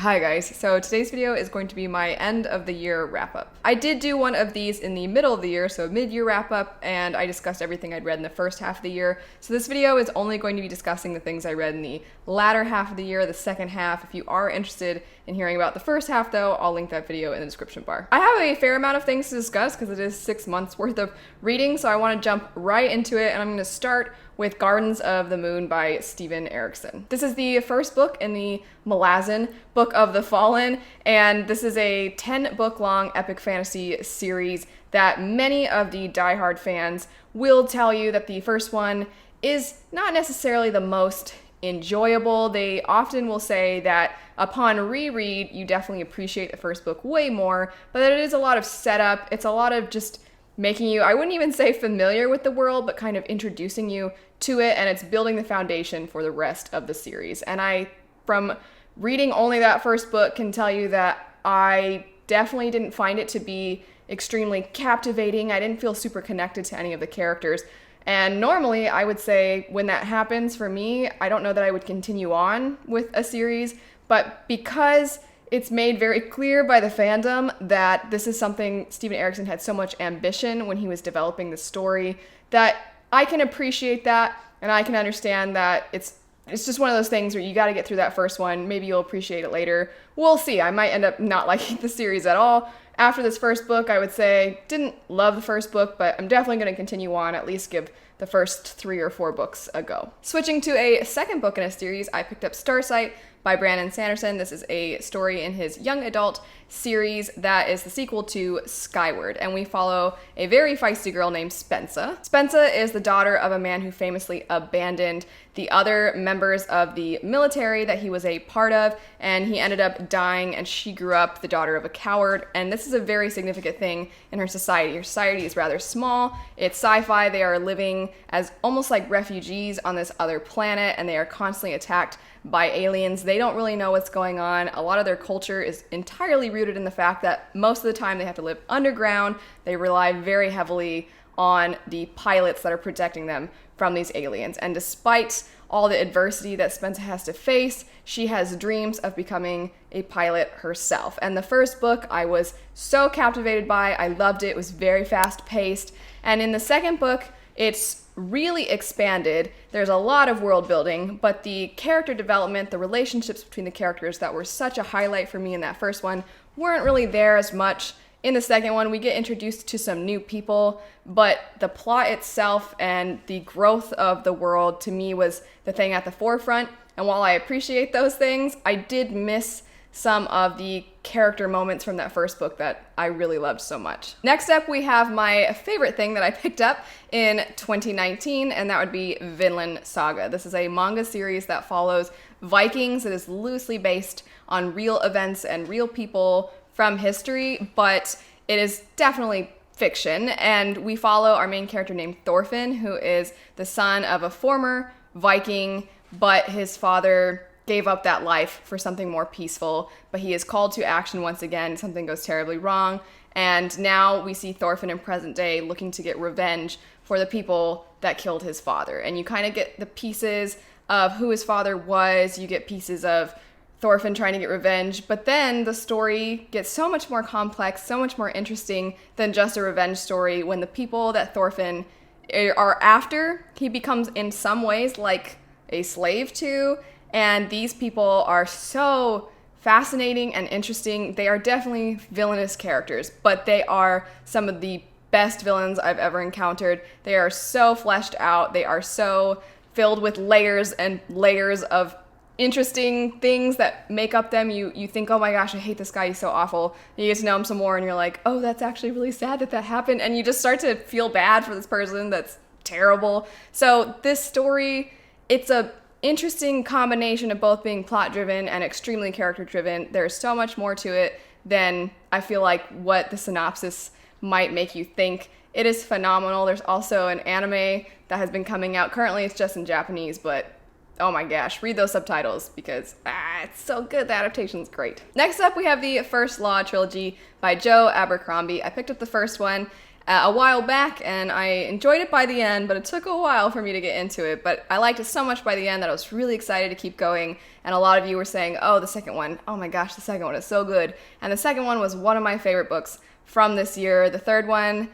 Hi guys, so today's video is going to be my end of the year wrap up. I did do one of these in the middle of the year, so mid-year wrap up, and I discussed everything I'd read in the first half of the year. So this video is only going to be discussing the things I read in the latter half of the year, the second half. If you are interested in hearing about the first half though, I'll link that video in the description bar. I have a fair amount of things to discuss because it is 6 months worth of reading, so I want to jump right into it, and I'm going to start with Gardens of the Moon by Steven Erikson. This is the first book in the Malazan Book of the Fallen, and this is a 10-book long epic fantasy series that many of the diehard fans will tell you that the first one is not necessarily the most enjoyable. They often will say that upon reread, you definitely appreciate the first book way more, but that it is a lot of setup. It's a lot of just making you, I wouldn't even say familiar with the world, but kind of introducing you to it, and it's building the foundation for the rest of the series. And I, from reading only that first book, can tell you that I definitely didn't find it to be extremely captivating. I didn't feel super connected to any of the characters. And normally I would say when that happens for me, I don't know that I would continue on with a series, but because it's made very clear by the fandom that this is something Steven Erikson had so much ambition when he was developing the story, that I can appreciate that, and I can understand that it's just one of those things where you got to get through that first one. Maybe you'll appreciate it later. We'll see. I might end up not liking the series at all. After this first book, I would say didn't love the first book, but I'm definitely going to continue on, at least give the first 3 or 4 books a go. Switching to a second book in a series, I picked up Starsight by Brandon Sanderson. This is a story in his young adult series that is the sequel to Skyward, and we follow a very feisty girl named Spensa. Spensa is the daughter of a man who famously abandoned the other members of the military that he was a part of, and he ended up dying, and she grew up the daughter of a coward, and this is a very significant thing in her society. Her society is rather small. It's sci-fi. They are living as almost like refugees on this other planet, and they are constantly attacked by aliens. They don't really know what's going on. A lot of their culture is entirely rooted in the fact that most of the time they have to live underground. They rely very heavily on the pilots that are protecting them from these aliens. And despite all the adversity that Spencer has to face, she has dreams of becoming a pilot herself. And the first book I was so captivated by. I loved it. It was very fast paced. And in the second book, it's really expanded. There's a lot of world building, but the character development, the relationships between the characters that were such a highlight for me in that first one weren't really there as much. In the second one, we get introduced to some new people, but the plot itself and the growth of the world to me was the thing at the forefront. And while I appreciate those things, I did miss some of the character moments from that first book that I really loved so much. Next up, we have my favorite thing that I picked up in 2019, and that would be Finland Saga. This is a manga series that follows Vikings. It is loosely based on real events and real people from history, but it is definitely fiction, and we follow our main character named Thorfinn, who is the son of a former Viking, but his father gave up that life for something more peaceful, but he is called to action once again. Something goes terribly wrong, and now we see Thorfinn in present day looking to get revenge for the people that killed his father. And you kind of get the pieces of who his father was, you get pieces of Thorfinn trying to get revenge, but then the story gets so much more complex, so much more interesting than just a revenge story when the people that Thorfinn are after, he becomes in some ways like a slave to. And these people are so fascinating and interesting. They are definitely villainous characters, but they are some of the best villains I've ever encountered. They are so fleshed out. They are so filled with layers and layers of interesting things that make up them. You think, oh my gosh, I hate this guy, he's so awful. And you get to know him some more, and you're like, oh, that's actually really sad that that happened. And you just start to feel bad for this person that's terrible. So this story, it's a interesting combination of both being plot-driven and extremely character-driven. There's so much more to it than I feel like what the synopsis might make you think. It is phenomenal. There's also an anime that has been coming out. Currently, it's just in Japanese, but oh my gosh, read those subtitles because it's so good. The adaptation's great. Next up, we have the First Law trilogy by Joe Abercrombie. I picked up the first one, a while back, and I enjoyed it by the end, but it took a while for me to get into it. But I liked it so much by the end that I was really excited to keep going, and a lot of you were saying, oh, the second one, oh my gosh, the second one is so good. And the second one was one of my favorite books from this year. The third one,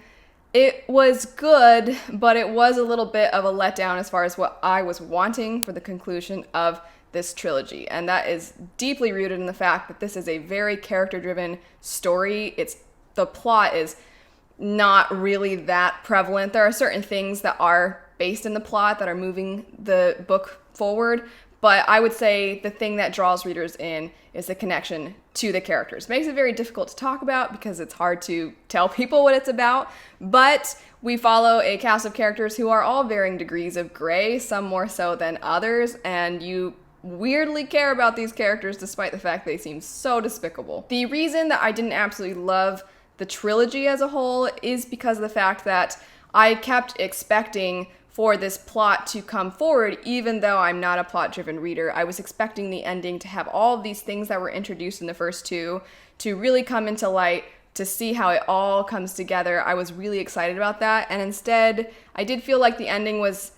it was good, but it was a little bit of a letdown as far as what I was wanting for the conclusion of this trilogy. And that is deeply rooted in the fact that this is a very character-driven story. The plot is not really that prevalent. There are certain things that are based in the plot that are moving the book forward, but I would say the thing that draws readers in is the connection to the characters. Makes it very difficult to talk about because it's hard to tell people what it's about, but we follow a cast of characters who are all varying degrees of gray, some more so than others, and you weirdly care about these characters despite the fact they seem so despicable. The reason that I didn't absolutely love the trilogy as a whole is because of the fact that I kept expecting for this plot to come forward, even though I'm not a plot-driven reader. I was expecting the ending to have all of these things that were introduced in the first two to really come into light, to see how it all comes together. I was really excited about that, and instead, I did feel like the ending was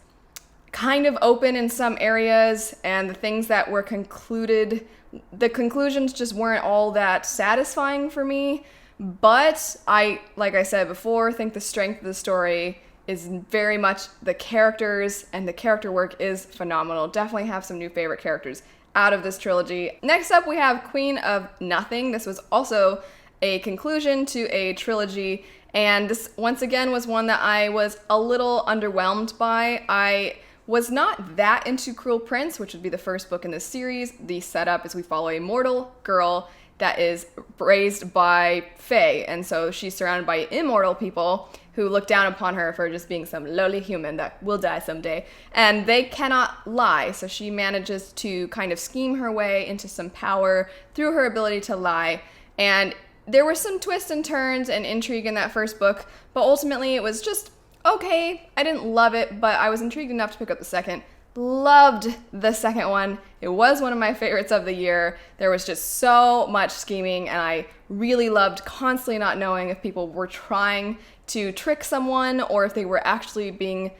kind of open in some areas, and the things that were concluded, the conclusions just weren't all that satisfying for me. But like I said before, think the strength of the story is very much the characters, and the character work is phenomenal. Definitely have some new favorite characters out of this trilogy. Next up, we have Queen of Nothing. This was also a conclusion to a trilogy, and this once again was one that I was a little underwhelmed by. I was not that into Cruel Prince, which would be the first book in this series. The setup is we follow a mortal girl that is raised by fae, and so she's surrounded by immortal people who look down upon her for just being some lowly human that will die someday, and they cannot lie, so she manages to kind of scheme her way into some power through her ability to lie. And there were some twists and turns and intrigue in that first book, but ultimately it was just okay. I didn't love it, but I was intrigued enough to pick up the second. Loved the second one. It was one of my favorites of the year. There was just so much scheming, and I really loved constantly not knowing if people were trying to trick someone or if they were actually being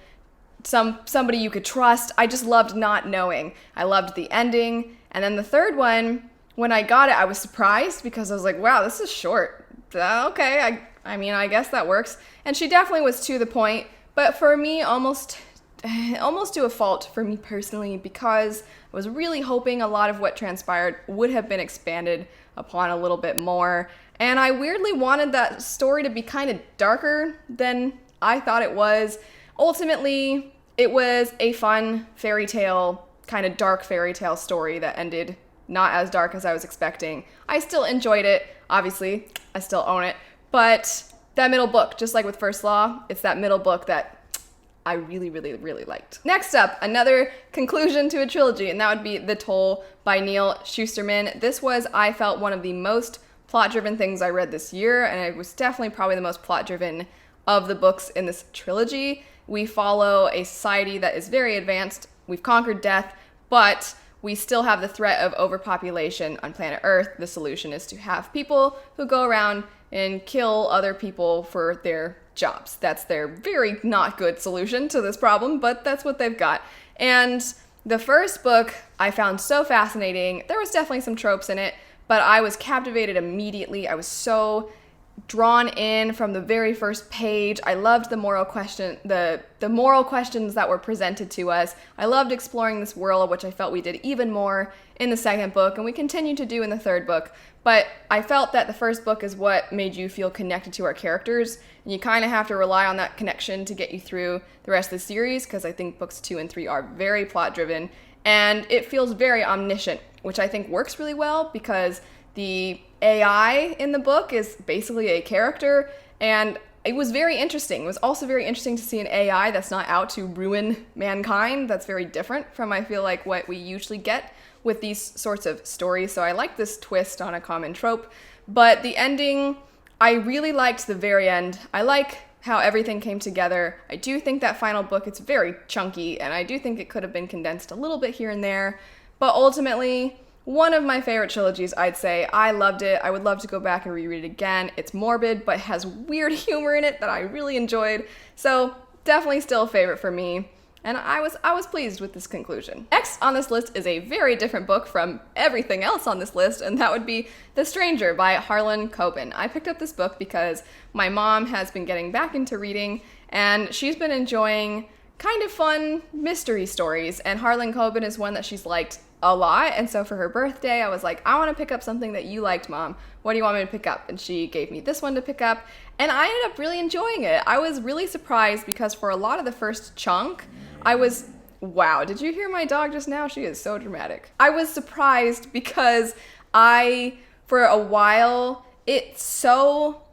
somebody you could trust. I just loved not knowing. I loved the ending. And then the third one, when I got it, I was surprised because I was like, wow, this is short. Okay, I mean, I guess that works. And she definitely was to the point, but for me, almost to a fault for me personally, because I was really hoping a lot of what transpired would have been expanded upon a little bit more. And I weirdly wanted that story to be kind of darker than I thought it was. Ultimately, it was a fun fairy tale, kind of dark fairy tale story that ended not as dark as I was expecting. I still enjoyed it, obviously. I still own it. But that middle book, just like with First Law, it's that middle book that I really, really, really liked. Next up, another conclusion to a trilogy, and that would be The Toll by Neil Shusterman. This was, I felt, one of the most plot-driven things I read this year, and it was definitely probably the most plot-driven of the books in this trilogy. We follow a society that is very advanced. We've conquered death, but we still have the threat of overpopulation on planet Earth. The solution is to have people who go around and kill other people for their jobs. That's their very not good solution to this problem, but that's what they've got. And the first book I found so fascinating. There was definitely some tropes in it, but I was captivated immediately. I was so drawn in from the very first page. I loved the moral questions that were presented to us. I loved exploring this world, which I felt we did even more in the second book, and we continue to do in the third book. But I felt that the first book is what made you feel connected to our characters, and you kind of have to rely on that connection to get you through the rest of the series, because I think books 2 and 3 are very plot-driven, and it feels very omniscient, which I think works really well because the AI in the book is basically a character, and it was very interesting. It was also very interesting to see an AI that's not out to ruin mankind. That's very different from, I feel like, what we usually get with these sorts of stories. So I like this twist on a common trope, but the ending, I really liked the very end. I like how everything came together. I do think that final book, it's very chunky, and I do think it could have been condensed a little bit here and there, but ultimately, one of my favorite trilogies, I'd say. I loved it. I would love to go back and reread it again. It's morbid, but has weird humor in it that I really enjoyed. So definitely still a favorite for me. And I was pleased with this conclusion. Next on this list is a very different book from everything else on this list, and that would be The Stranger by Harlan Coben. I picked up this book because my mom has been getting back into reading, and she's been enjoying kind of fun mystery stories, and Harlan Coben is one that she's liked a lot, and so for her birthday, I was like, I want to pick up something that you liked, Mom. What do you want me to pick up? And she gave me this one to pick up, and I ended up really enjoying it. I was really surprised because for a lot of the first chunk, wow, did you hear my dog just now? She is so dramatic. I was surprised because for a while, it's so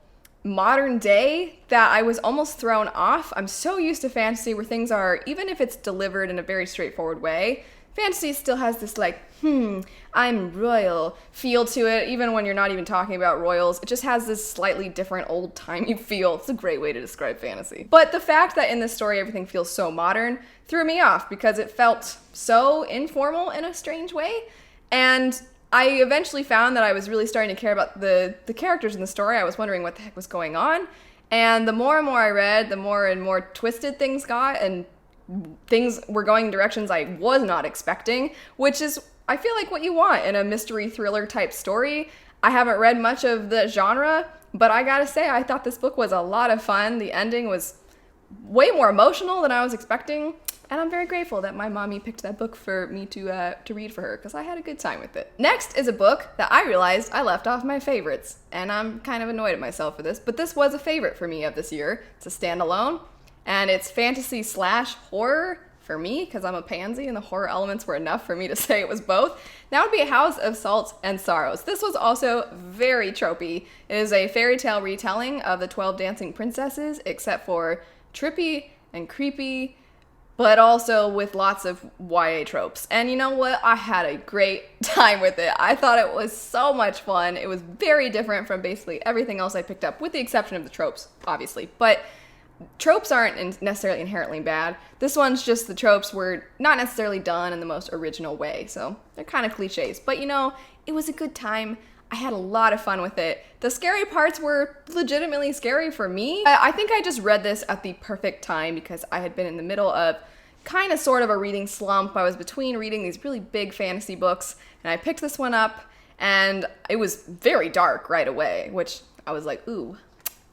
modern day that I was almost thrown off. I'm so used to fantasy where things are, even if it's delivered in a very straightforward way, fantasy still has this like, I'm royal feel to it, even when you're not even talking about royals. It just has this slightly different old-timey feel. It's a great way to describe fantasy. But the fact that in this story everything feels so modern threw me off because it felt so informal in a strange way. And I eventually found that I was really starting to care about the characters in the story. I was wondering what the heck was going on. And the more and more I read, the more and more twisted things got, and things were going in directions I was not expecting, which is, I feel like, what you want in a mystery thriller type story. I haven't read much of the genre, but I gotta say, I thought this book was a lot of fun. The ending was way more emotional than I was expecting, and I'm very grateful that my mommy picked that book for me to read for her, because I had a good time with it. Next is a book that I realized I left off my favorites, and I'm kind of annoyed at myself for this, but this was a favorite for me of this year. It's a standalone, and it's fantasy / horror for me, because I'm a pansy and the horror elements were enough for me to say it was both. That would be A House of Salt and Sorrows. This was also very tropey. It is a fairy tale retelling of the 12 Dancing Princesses, except for trippy and creepy, but also with lots of YA tropes. And you know what? I had a great time with it. I thought it was so much fun. It was very different from basically everything else I picked up, with the exception of the tropes, obviously. But tropes aren't necessarily inherently bad. This one's just the tropes were not necessarily done in the most original way, so they're kind of cliches. But you know, it was a good time. I had a lot of fun with it. The scary parts were legitimately scary for me. I think I just read this at the perfect time because I had been in the middle of kind of sort of a reading slump. I was between reading these really big fantasy books, and I picked this one up, and it was very dark right away, which I was like, ooh,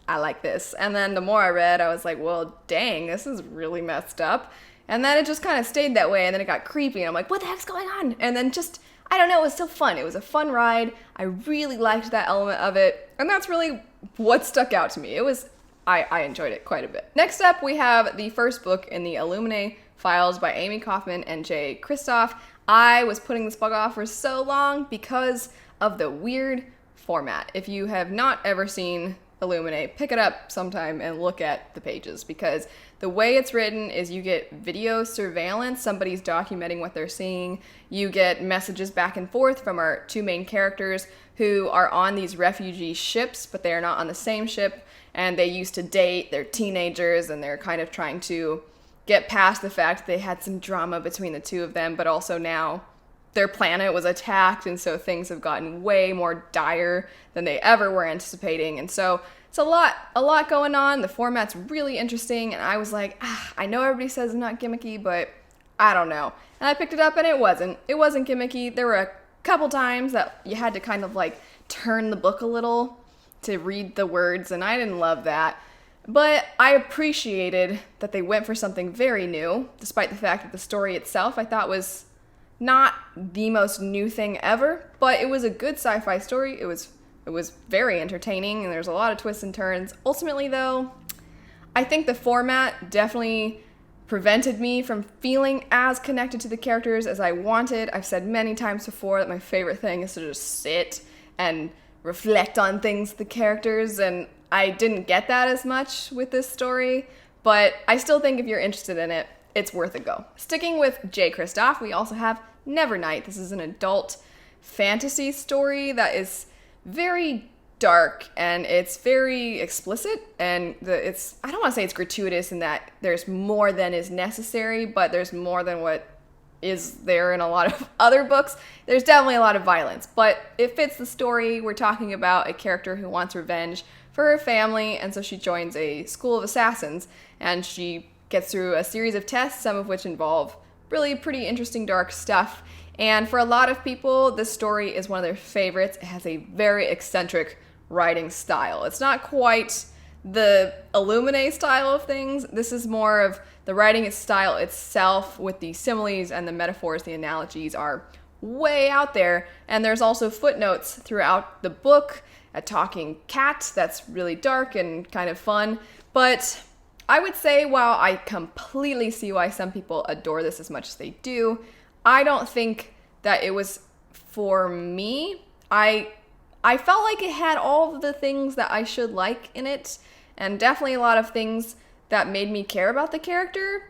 I like this. And then the more I read, I was like, well, dang, this is really messed up. And then it just kind of stayed that way, and then it got creepy, and I'm like, what the heck's going on? And then just, I don't know, it was so fun. It was a fun ride. I really liked that element of it, and that's really what stuck out to me. I enjoyed it quite a bit. Next up, we have the first book in the Illuminate Files by Amy Kaufman and Jay Kristoff. I was putting this book off for so long because of the weird format. If you have not ever seen Illuminate, pick it up sometime and look at the pages, because the way it's written is you get video surveillance, somebody's documenting what they're seeing, you get messages back and forth from our two main characters who are on these refugee ships, but they are not on the same ship, and they used to date, they're teenagers, and they're kind of trying to get past the fact that they had some drama between the two of them, but also now their planet was attacked, and so things have gotten way more dire than they ever were anticipating. And so it's a lot going on. The format's really interesting, and I was like, I know everybody says it's not gimmicky, but I don't know. And I picked it up, and it wasn't gimmicky. There were a couple times that you had to kind of like turn the book a little to read the words, and I didn't love that. But I appreciated that they went for something very new, despite the fact that the story itself I thought was not the most new thing ever, but it was a good sci-fi story. It was very entertaining, and there's a lot of twists and turns. Ultimately, though, I think the format definitely prevented me from feeling as connected to the characters as I wanted. I've said many times before that my favorite thing is to just sit and reflect on things, the characters, and I didn't get that as much with this story, but I still think if you're interested in it, it's worth a go. Sticking with Jay Kristoff, we also have Nevernight. This is an adult fantasy story that is very dark, and it's very explicit, and I don't want to say it's gratuitous in that there's more than is necessary, but there's more than what is there in a lot of other books. There's definitely a lot of violence, but it fits the story. We're talking about a character who wants revenge for her family, and so she joins a school of assassins, and she gets through a series of tests, some of which involve really pretty interesting dark stuff. And for a lot of people, this story is one of their favorites. It has a very eccentric writing style. It's not quite the Illuminate style of things. This is more of the writing style itself, with the similes and the metaphors, the analogies are way out there. And there's also footnotes throughout the book, a talking cat that's really dark and kind of fun. But I would say, while I completely see why some people adore this as much as they do, I don't think that it was for me. I felt like it had all of the things that I should like in it, and definitely a lot of things that made me care about the character,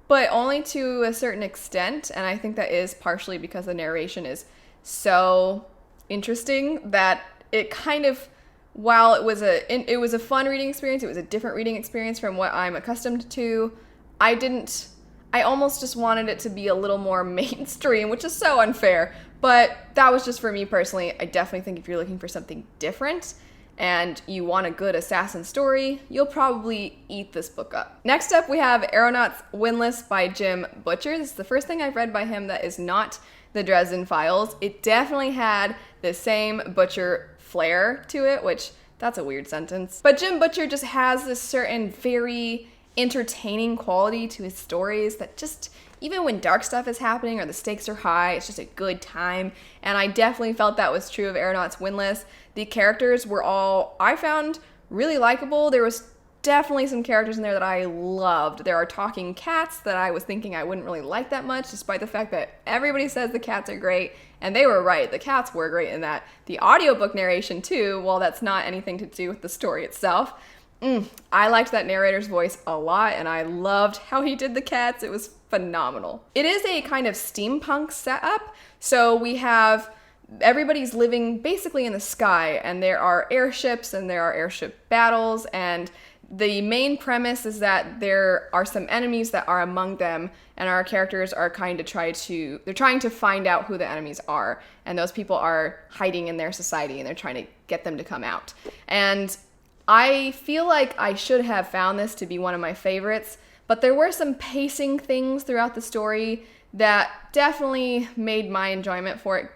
but only to a certain extent. And I think that is partially because the narration is so interesting that it kind of, while it was a fun reading experience, it was a different reading experience from what I'm accustomed to. I almost just wanted it to be a little more mainstream, which is so unfair, but that was just for me personally. I definitely think if you're looking for something different and you want a good assassin story, you'll probably eat this book up. Next up, we have Aeronauts Windless by Jim Butcher. This is the first thing I've read by him that is not the Dresden Files. It definitely had the same Butcher flair to it, which, that's a weird sentence. But Jim Butcher just has this certain very entertaining quality to his stories that just, even when dark stuff is happening or the stakes are high, it's just a good time. And I definitely felt that was true of Aeronauts Windless. The characters were all, I found, really likable. There was definitely some characters in there that I loved. There are talking cats that I was thinking I wouldn't really like that much, despite the fact that everybody says the cats are great, and they were right. The cats were great in that. The audiobook narration too, while that's not anything to do with the story itself, I liked that narrator's voice a lot, and I loved how he did the cats. It was phenomenal. It is a kind of steampunk setup, so we have everybody's living basically in the sky, and there are airships and there are airship battles, and the main premise is that there are some enemies that are among them, and our characters are trying to find out who the enemies are, and those people are hiding in their society, and they're trying to get them to come out. And I feel like I should have found this to be one of my favorites, but there were some pacing things throughout the story that definitely made my enjoyment for it,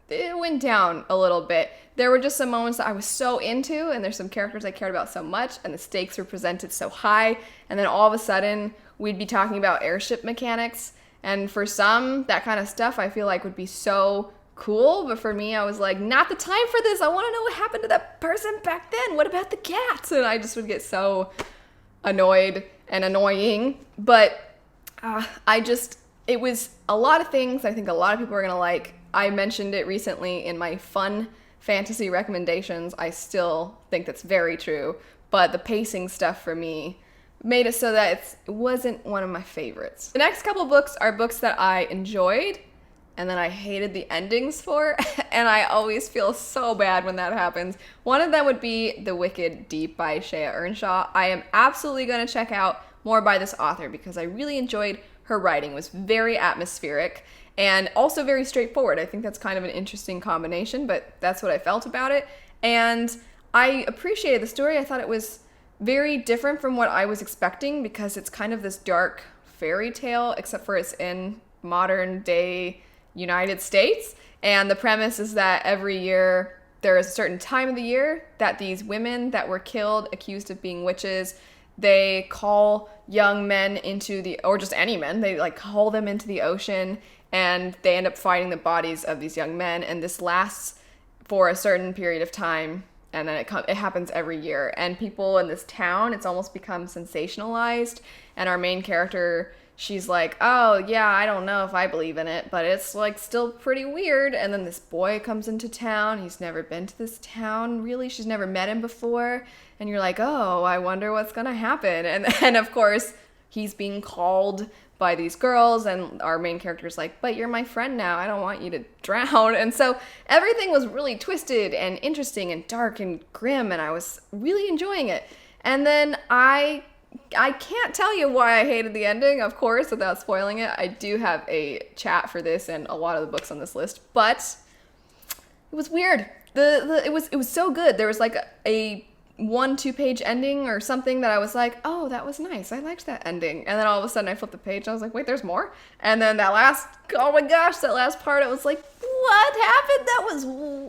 it went down a little bit. There were just some moments that I was so into, and there's some characters I cared about so much, and the stakes were presented so high, and then all of a sudden we'd be talking about airship mechanics, and for some, that kind of stuff I feel like would be so cool, but for me, I was like, not the time for this. I want to know what happened to that person back then. What about the cats? And I just would get so annoyed and annoying, but it was a lot of things I think a lot of people are going to like. I mentioned it recently in my fun fantasy recommendations. I still think that's very true, but the pacing stuff for me made it so that it wasn't one of my favorites. The next couple books are books that I enjoyed and then I hated the endings for, and I always feel so bad when that happens. One of them would be The Wicked Deep by Shea Earnshaw. I am absolutely going to check out more by this author because I really enjoyed her writing. It was very atmospheric and also very straightforward. I think that's kind of an interesting combination, but that's what I felt about it. And I appreciated the story. I thought it was very different from what I was expecting because it's kind of this dark fairy tale, except for it's in modern day United States. And the premise is that every year there is a certain time of the year that these women that were killed accused of being witches, they call young men into the, or just any men, they like haul them into the ocean and they end up finding the bodies of these young men. And this lasts for a certain period of time. And then it happens every year. And people in this town, it's almost become sensationalized. And our main character, she's like, oh, yeah, I don't know if I believe in it, but it's like still pretty weird. And then this boy comes into town. He's never been to this town, really. She's never met him before. And you're like, oh, I wonder what's going to happen. And of course, he's being called by these girls. And our main character's like, but you're my friend now. I don't want you to drown. And so everything was really twisted and interesting and dark and grim. And I was really enjoying it. And then I I can't tell you why I hated the ending, of course, without spoiling it. I do have a chat for this and a lot of the books on this list, but it was weird. It was so good. There was like a 1-2 page ending or something that I was like, oh, that was nice. I liked that ending. And then all of a sudden I flipped the page and I was like, wait, there's more? And then that last part, it was like, what happened? That was,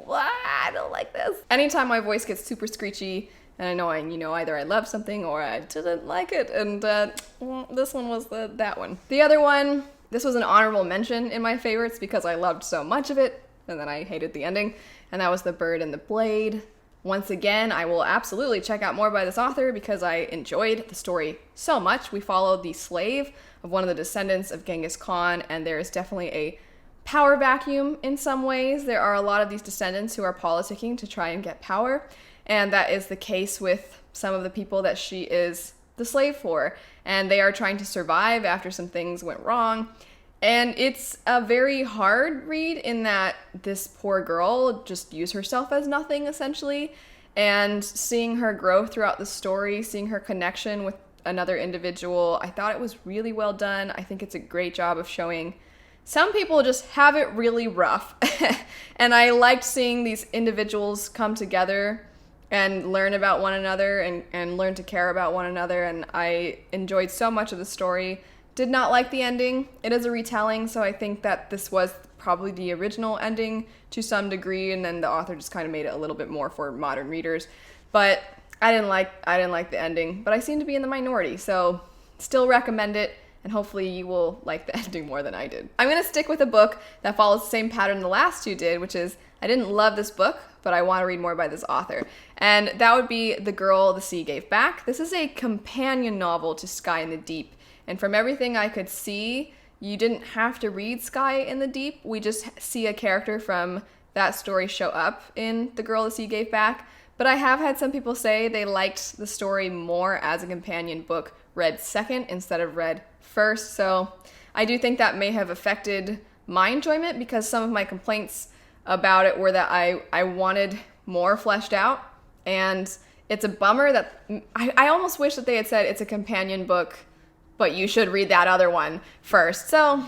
I don't like this. Anytime my voice gets super screechy and annoying, either I love something or I didn't like it. And this one was that one. The other one, this was an honorable mention in my favorites because I loved so much of it and then I hated the ending. And that was The Bird and the Blade. Once again, I will absolutely check out more by this author because I enjoyed the story so much. We followed the slave of one of the descendants of Genghis Khan, and there is definitely a power vacuum in some ways. There are a lot of these descendants who are politicking to try and get power, and that is the case with some of the people that she is the slave for, and they are trying to survive after some things went wrong. And it's a very hard read in that this poor girl just used herself as nothing, essentially. And seeing her grow throughout the story, seeing her connection with another individual, I thought it was really well done. I think it's a great job of showing some people just have it really rough. And I liked seeing these individuals come together and learn about one another and learn to care about one another. And I enjoyed so much of the story. Did not like the ending. It is a retelling, so I think that this was probably the original ending to some degree, and then the author just kind of made it a little bit more for modern readers. But I didn't like the ending, but I seem to be in the minority, so still recommend it, and hopefully you will like the ending more than I did. I'm going to stick with a book that follows the same pattern the last two did, which is I didn't love this book, but I want to read more by this author. And that would be The Girl the Sea Gave Back. This is a companion novel to Sky in the Deep. And from everything I could see, you didn't have to read Sky in the Deep. We just see a character from that story show up in The Girl the Sea Gave Back. But I have had some people say they liked the story more as a companion book read second instead of read first. So I do think that may have affected my enjoyment because some of my complaints about it were that I wanted more fleshed out. And it's a bummer that I almost wish that they had said it's a companion book, but you should read that other one first. So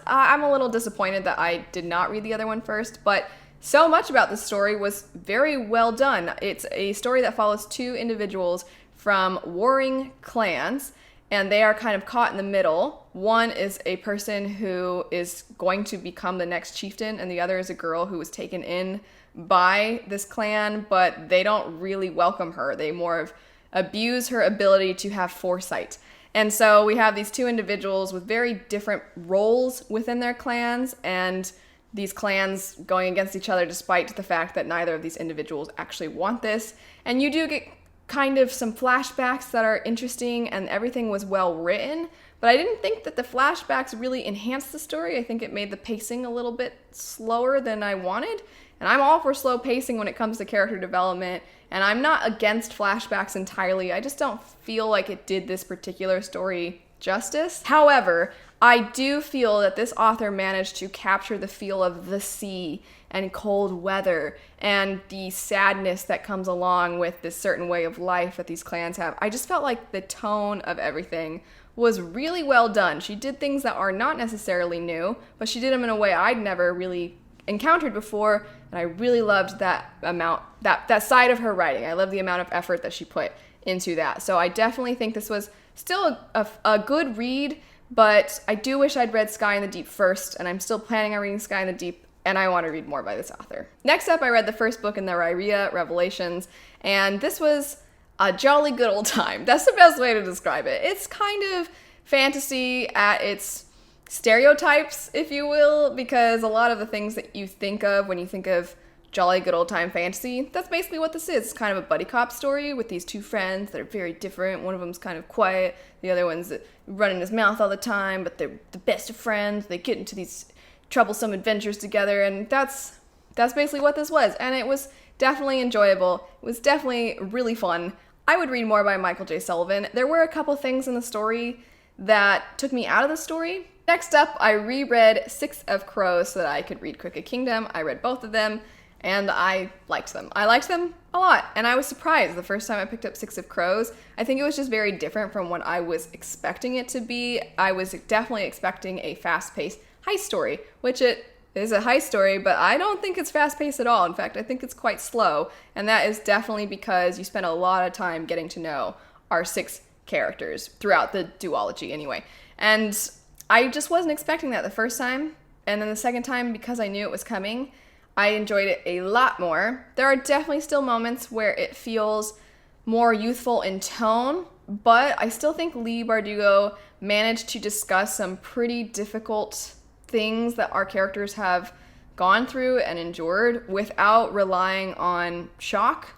I'm a little disappointed that I did not read the other one first, but so much about this story was very well done. It's a story that follows two individuals from warring clans, and they are kind of caught in the middle. One is a person who is going to become the next chieftain, and the other is a girl who was taken in by this clan, but they don't really welcome her. They more of abuse her ability to have foresight. And so we have these two individuals with very different roles within their clans, and these clans going against each other despite the fact that neither of these individuals actually want this. And you do get kind of some flashbacks that are interesting, and everything was well written, but I didn't think that the flashbacks really enhanced the story. I think it made the pacing a little bit slower than I wanted, and I'm all for slow pacing when it comes to character development, and I'm not against flashbacks entirely. I just don't feel like it did this particular story justice. However, I do feel that this author managed to capture the feel of the sea and cold weather and the sadness that comes along with this certain way of life that these clans have. I just felt like the tone of everything was really well done. She did things that are not necessarily new, but she did them in a way I'd never really encountered before, and I really loved that side of her writing. I love the amount of effort that she put into that. So I definitely think this was still a good read, but I do wish I'd read Sky in the Deep first, and I'm still planning on reading Sky in the Deep, and I want to read more by this author. Next up, I read the first book in the Ireia Revelations, and this was a jolly good old time. That's the best way to describe it. It's kind of fantasy at its stereotypes, if you will, because a lot of the things that you think of when you think of jolly good old time fantasy, that's basically what this is. It's kind of a buddy cop story with these two friends that are very different. One of them's kind of quiet, the other one's running his mouth all the time, but they're the best of friends. They get into these troublesome adventures together, and that's basically what this was. And it was definitely enjoyable. It was definitely really fun. I would read more by Michael J. Sullivan. There were a couple things in the story that took me out of the story. Next up, I reread Six of Crows so that I could read Crooked Kingdom. I read both of them, and I liked them. I liked them a lot, and I was surprised the first time I picked up Six of Crows. I think it was just very different from what I was expecting it to be. I was definitely expecting a fast-paced heist story, which it is a heist story, but I don't think it's fast-paced at all. In fact, I think it's quite slow, and that is definitely because you spend a lot of time getting to know our 6 characters throughout the duology anyway. And I just wasn't expecting that the first time, and then the second time, because I knew it was coming, I enjoyed it a lot more. There are definitely still moments where it feels more youthful in tone, but I still think Leigh Bardugo managed to discuss some pretty difficult things that our characters have gone through and endured without relying on shock.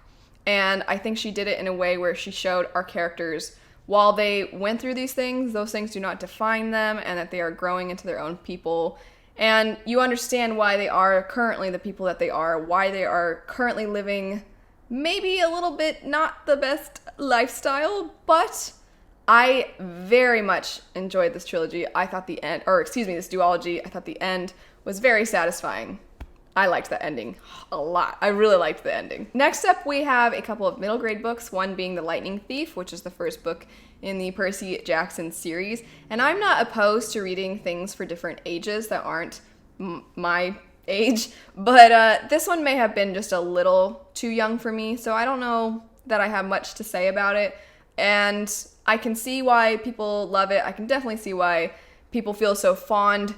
And I think she did it in a way where she showed our characters, while they went through these things, those things do not define them, and that they are growing into their own people. And you understand why they are currently the people that they are, why they are currently living maybe a little bit not the best lifestyle, but I very much enjoyed this trilogy. I thought this duology, I thought the end was very satisfying. I liked the ending a lot. I really liked the ending. Next up, we have a couple of middle grade books, one being The Lightning Thief, which is the first book in the Percy Jackson series. And I'm not opposed to reading things for different ages that aren't my age, but this one may have been just a little too young for me, so I don't know that I have much to say about it. And I can see why people love it. I can definitely see why people feel so fond.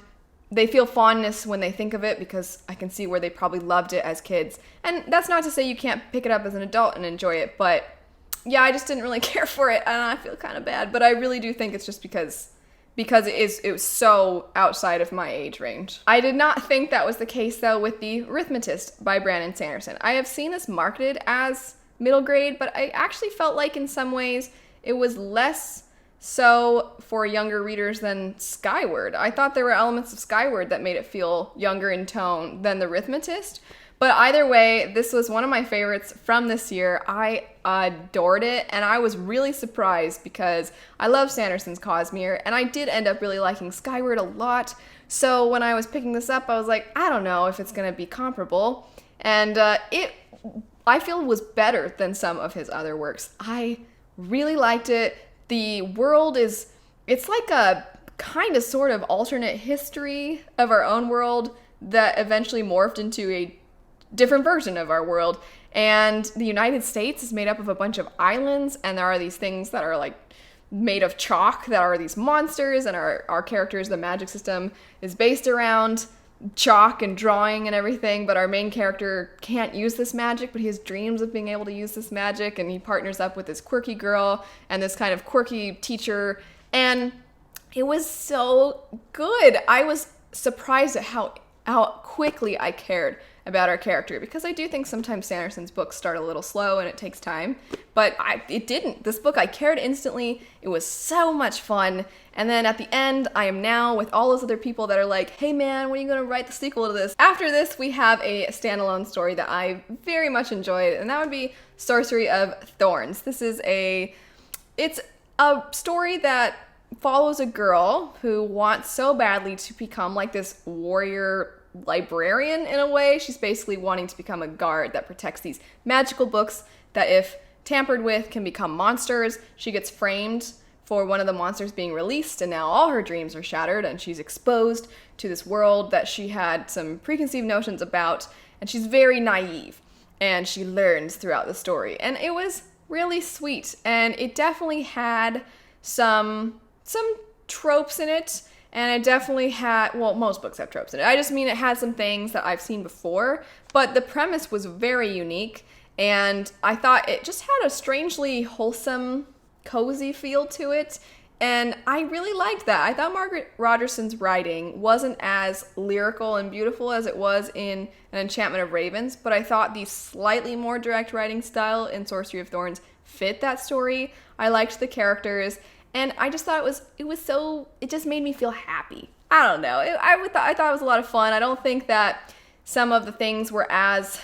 They feel fondness when they think of it, because I can see where they probably loved it as kids. And that's not to say you can't pick it up as an adult and enjoy it, but yeah, I just didn't really care for it, and I feel kind of bad. But I really do think it's just because it was so outside of my age range. I did not think that was the case, though, with The Arithmetist by Brandon Sanderson. I have seen this marketed as middle grade, but I actually felt like in some ways it was less so for younger readers than Skyward. I thought there were elements of Skyward that made it feel younger in tone than The Arithmetist. But either way, this was one of my favorites from this year. I adored it, and I was really surprised because I love Sanderson's Cosmere, and I did end up really liking Skyward a lot. So when I was picking this up, I was like, I don't know if it's going to be comparable. And I feel was better than some of his other works. I really liked it. The world it's like a kind of sort of alternate history of our own world that eventually morphed into a different version of our world. And the United States is made up of a bunch of islands, and there are these things that are like made of chalk that are these monsters, and our characters, the magic system is based around chalk and drawing and everything, but our main character can't use this magic, but he has dreams of being able to use this magic, and he partners up with this quirky girl and this kind of quirky teacher, and it was so good. I was surprised at how quickly I cared about our character, because I do think sometimes Sanderson's books start a little slow and it takes time, but it didn't. This book I cared instantly. It was so much fun. And then at the end, I am now with all those other people that are like, hey man, when are you going to write the sequel to this? After this, we have a standalone story that I very much enjoyed, and that would be Sorcery of Thorns. It's a story that follows a girl who wants so badly to become like this warrior librarian in a way. She's basically wanting to become a guard that protects these magical books that, if tampered with, can become monsters. She gets framed for one of the monsters being released, and now all her dreams are shattered, and she's exposed to this world that she had some preconceived notions about, and she's very naive, and she learns throughout the story. And it was really sweet, and it definitely had some tropes in it. And it definitely had, well, most books have tropes in it. I just mean it had some things that I've seen before, but the premise was very unique, and I thought it just had a strangely wholesome, cozy feel to it, and I really liked that. I thought Margaret Rogerson's writing wasn't as lyrical and beautiful as it was in An Enchantment of Ravens, but I thought the slightly more direct writing style in Sorcery of Thorns fit that story. I liked the characters, and I just thought it just made me feel happy. I don't know. I thought it was a lot of fun. I don't think that some of the things were as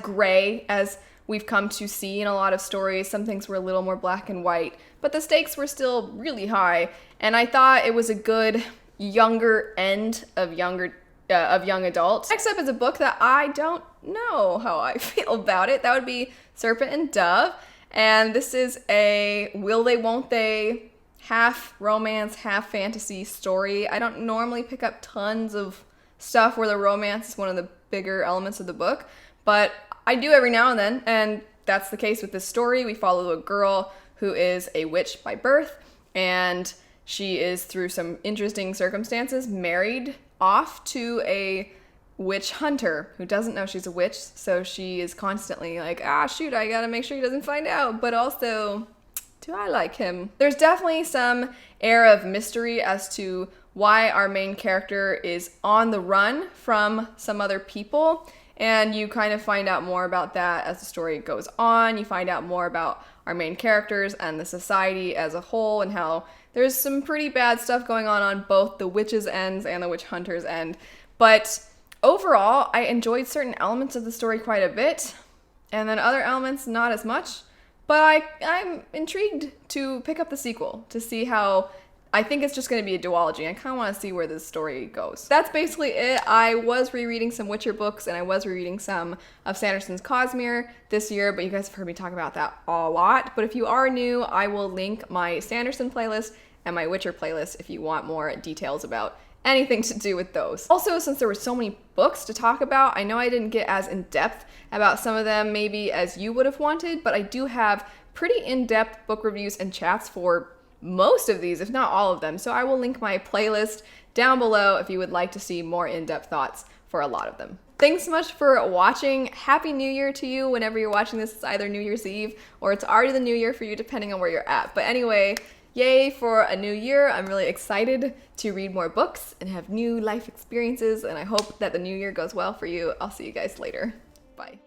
gray as we've come to see in a lot of stories. Some things were a little more black and white, but the stakes were still really high. And I thought it was a good younger end of younger of young adult. Next up is a book that I don't know how I feel about it. That would be Serpent and Dove. And this is a will they, won't they, half romance, half fantasy story. I don't normally pick up tons of stuff where the romance is one of the bigger elements of the book, but I do every now and then, and that's the case with this story. We follow a girl who is a witch by birth, and she is, through some interesting circumstances, married off to a witch hunter who doesn't know she's a witch, so she is constantly like, ah, shoot, I gotta make sure he doesn't find out, but also, do I like him? There's definitely some air of mystery as to why our main character is on the run from some other people, and you kind of find out more about that as the story goes on. You find out more about our main characters and the society as a whole, and how there's some pretty bad stuff going on both the witches' ends and the witch hunters' end. But overall, I enjoyed certain elements of the story quite a bit, and then other elements not as much. But I'm intrigued to pick up the sequel to see how. I think it's just going to be a duology. I kind of want to see where this story goes. That's basically it. I was rereading some Witcher books, and I was rereading some of Sanderson's Cosmere this year, but you guys have heard me talk about that a lot. But if you are new, I will link my Sanderson playlist and my Witcher playlist if you want more details about anything to do with those. Also, since there were so many books to talk about, I know I didn't get as in-depth about some of them maybe as you would have wanted, but I do have pretty in-depth book reviews and chats for most of these, if not all of them. So I will link my playlist down below if you would like to see more in-depth thoughts for a lot of them. Thanks so much for watching. Happy New Year to you whenever you're watching this. It's either New Year's Eve or it's already the new year for you, depending on where you're at. But anyway, yay for a new year. I'm really excited to read more books and have new life experiences, and I hope that the new year goes well for you. I'll see you guys later. Bye.